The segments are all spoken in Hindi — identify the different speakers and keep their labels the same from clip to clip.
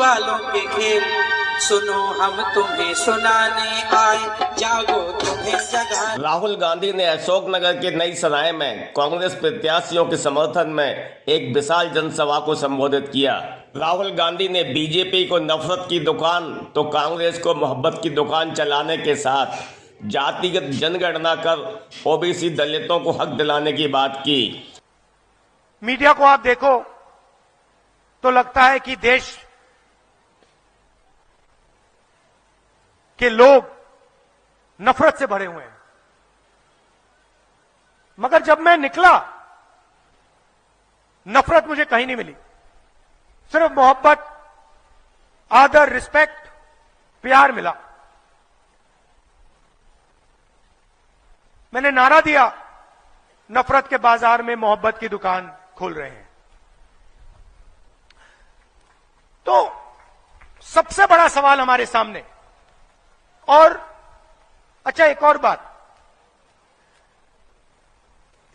Speaker 1: वालों के खेल, सुनो हम तुम्हें सुनाने आए, जागो तुम्हें जगा।
Speaker 2: राहुल गांधी ने अशोकनगर के नई सराय में कांग्रेस प्रत्याशियों के समर्थन में एक विशाल जनसभा को संबोधित किया। राहुल गांधी ने बीजेपी को नफरत की दुकान तो कांग्रेस को मोहब्बत की दुकान चलाने के साथ जातिगत जनगणना कर ओबीसी दलितों को हक दिलाने की बात की।
Speaker 3: मीडिया को आप देखो तो लगता है कि देश के लोग नफरत से भरे हुए हैं, मगर जब मैं निकला नफरत मुझे कहीं नहीं मिली, सिर्फ मोहब्बत, आदर, रिस्पेक्ट, प्यार मिला। मैंने नारा दिया, नफरत के बाजार में मोहब्बत की दुकान खोल रहे हैं। तो सबसे बड़ा सवाल हमारे सामने, और अच्छा एक और बात,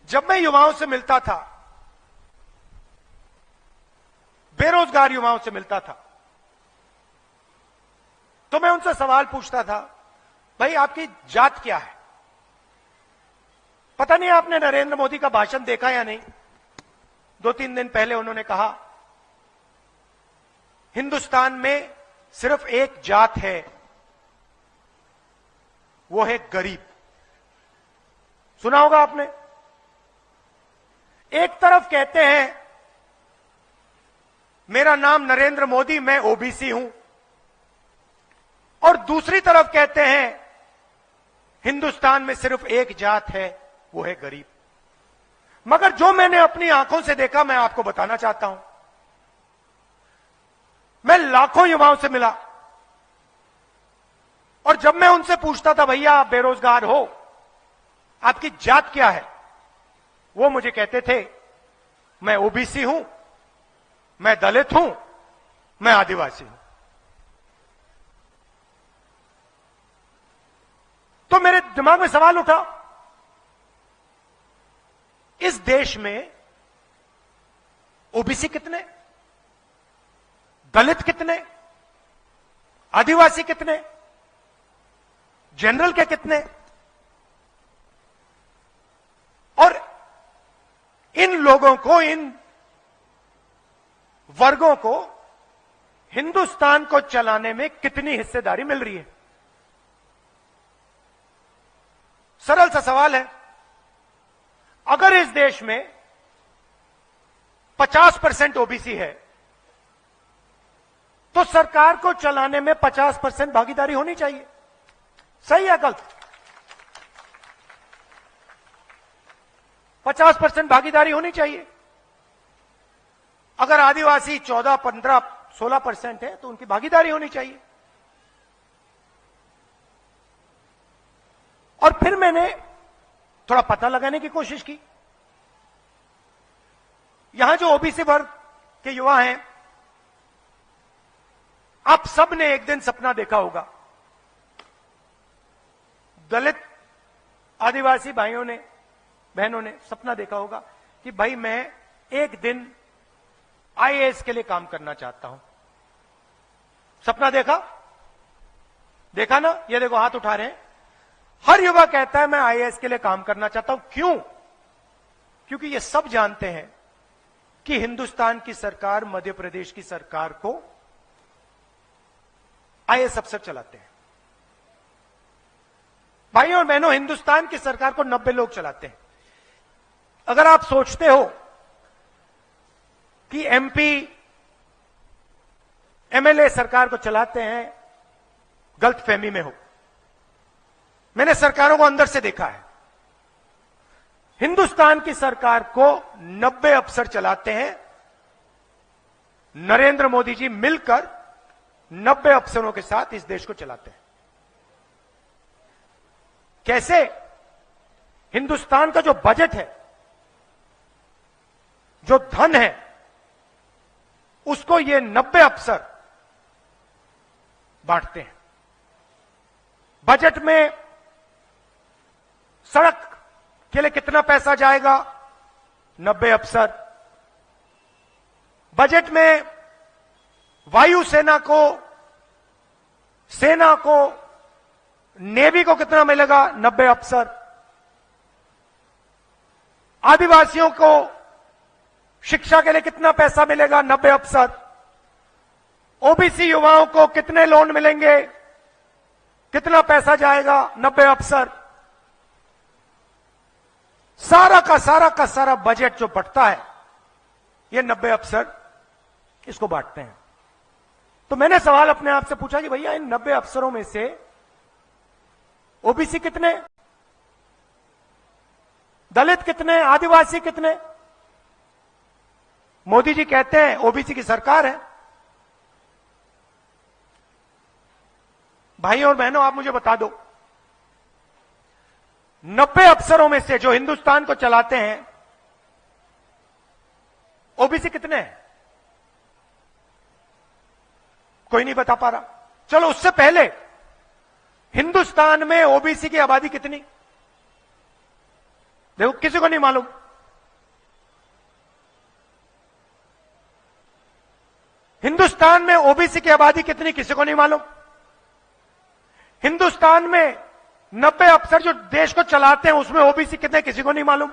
Speaker 3: जब मैं युवाओं से मिलता था, बेरोजगार युवाओं से मिलता था, तो मैं उनसे सवाल पूछता था, भाई आपकी जात क्या है? पता नहीं आपने नरेंद्र मोदी का भाषण देखा या नहीं। 2-3 दिन पहले उन्होंने कहा हिंदुस्तान में सिर्फ एक जात है, वो है गरीब। सुना होगा आपने। एक तरफ कहते हैं मेरा नाम नरेंद्र मोदी, मैं ओबीसी हूं, और दूसरी तरफ कहते हैं हिंदुस्तान में सिर्फ एक जात है, वो है गरीब। मगर जो मैंने अपनी आंखों से देखा मैं आपको बताना चाहता हूं। मैं लाखों युवाओं से मिला, और जब मैं उनसे पूछता था भैया आप बेरोजगार हो, आपकी जात क्या है, वो मुझे कहते थे मैं ओबीसी हूं, मैं दलित हूं, मैं आदिवासी हूं। तो मेरे दिमाग में सवाल उठा, इस देश में ओबीसी कितने, दलित कितने, आदिवासी कितने, जनरल के कितने, और इन लोगों को, इन वर्गों को हिंदुस्तान को चलाने में कितनी हिस्सेदारी मिल रही है? सरल सा सवाल है। अगर इस देश में 50% ओबीसी है, तो सरकार को चलाने में 50% भागीदारी होनी चाहिए। सही है गलत? 50% भागीदारी होनी चाहिए। अगर आदिवासी 14, 15, 16% है तो उनकी भागीदारी होनी चाहिए। और फिर मैंने थोड़ा पता लगाने की कोशिश की। यहां जो ओबीसी वर्ग के युवा हैं, आप सब ने एक दिन सपना देखा होगा, दलित आदिवासी भाइयों ने, बहनों ने सपना देखा होगा कि भाई मैं एक दिन आईएएस के लिए काम करना चाहता हूं। सपना देखा? देखा ना? ये देखो हाथ उठा रहे हैं। हर युवा कहता है मैं आईएएस के लिए काम करना चाहता हूं। क्यों? क्योंकि ये सब जानते हैं कि हिंदुस्तान की सरकार, मध्य प्रदेश की सरकार को आईएएस अफसर चलाते हैं। भाइयों और बहनों, हिंदुस्तान की सरकार को 90 लोग चलाते हैं। अगर आप सोचते हो कि एमपी, एमएलए सरकार को चलाते हैं, गलतफहमी में हो। मैंने सरकारों को अंदर से देखा है। हिंदुस्तान की सरकार को 90 अफसर चलाते हैं। नरेंद्र मोदी जी मिलकर 90 अफसरों के साथ इस देश को चलाते हैं। कैसे? हिंदुस्तान का जो बजट है, जो धन है, उसको ये 90 अफसर बांटते हैं। बजट में सड़क के लिए कितना पैसा जाएगा? 90 अफसर। बजट में वायुसेना को, सेना को, नेवी को कितना मिलेगा? 90 अफसर। आदिवासियों को शिक्षा के लिए कितना पैसा मिलेगा? 90 अफसर। ओबीसी युवाओं को कितने लोन मिलेंगे? कितना पैसा जाएगा? 90 अफसर। सारा का सारा बजट जो बढ़ता है, ये 90 अफसर इसको बांटते हैं। तो मैंने सवाल अपने आप से पूछा कि भैया इन 90 अफसरों में से ओबीसी कितने, दलित कितने, आदिवासी कितने? मोदी जी कहते हैं ओबीसी की सरकार है। भाइयों और बहनों, आप मुझे बता दो, 90 अफसरों में से जो हिंदुस्तान को चलाते हैं, ओबीसी कितने हैं? कोई नहीं बता पा रहा। चलो उससे पहले हिंदुस्तान में ओबीसी की आबादी कितनी? देखो, किसी को नहीं मालूम। हिंदुस्तान में ओबीसी की आबादी कितनी, किसी को नहीं मालूम। हिंदुस्तान में 90 अफसर जो देश को चलाते हैं, उसमें ओबीसी कितने, किसी को नहीं मालूम।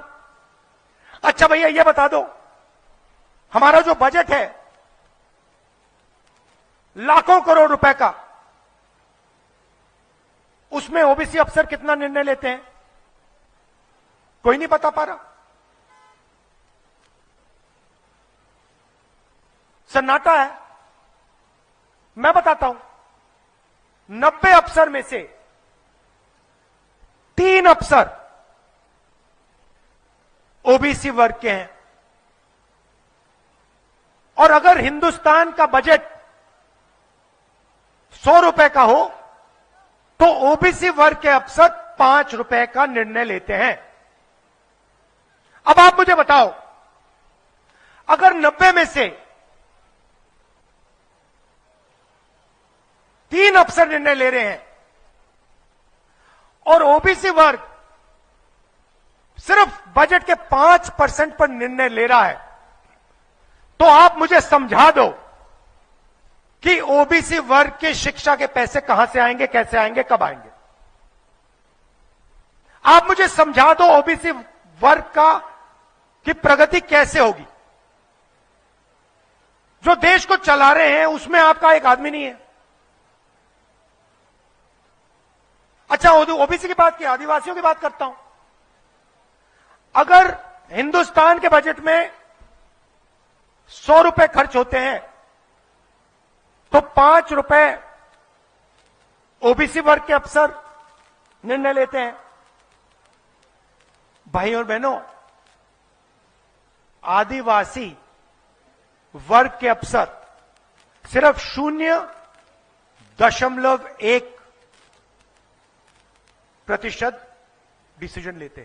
Speaker 3: अच्छा भैया ये बता दो, हमारा जो बजट है लाखों करोड़ रुपए का, उसमें ओबीसी अफसर कितना निर्णय लेते हैं? कोई नहीं बता पा रहा। सन्नाटा है। मैं बताता हूं, 90 अफसर में से 3 अफसर ओबीसी वर्ग के हैं। और अगर हिंदुस्तान का बजट 100 रुपए का हो, तो ओबीसी वर्ग के अफसर 5 रुपए का निर्णय लेते हैं। अब आप मुझे बताओ, अगर 90 में से 3 अफसर निर्णय ले रहे हैं और ओबीसी वर्ग सिर्फ बजट के 5% पर निर्णय ले रहा है, तो आप मुझे समझा दो कि ओबीसी वर्ग की शिक्षा के पैसे कहां से आएंगे, कैसे आएंगे, कब आएंगे? आप मुझे समझा दो ओबीसी वर्ग की प्रगति कैसे होगी? जो देश को चला रहे हैं उसमें आपका एक आदमी नहीं है। अच्छा, ओबीसी की बात की, आदिवासियों की बात करता हूं। अगर हिंदुस्तान के बजट में 100 रुपए खर्च होते हैं, तो 5 रुपए ओबीसी वर्ग के अफसर निर्णय लेते हैं। भाई और बहनों, आदिवासी वर्ग के अफसर सिर्फ 0.1% डिसीजन लेते हैं।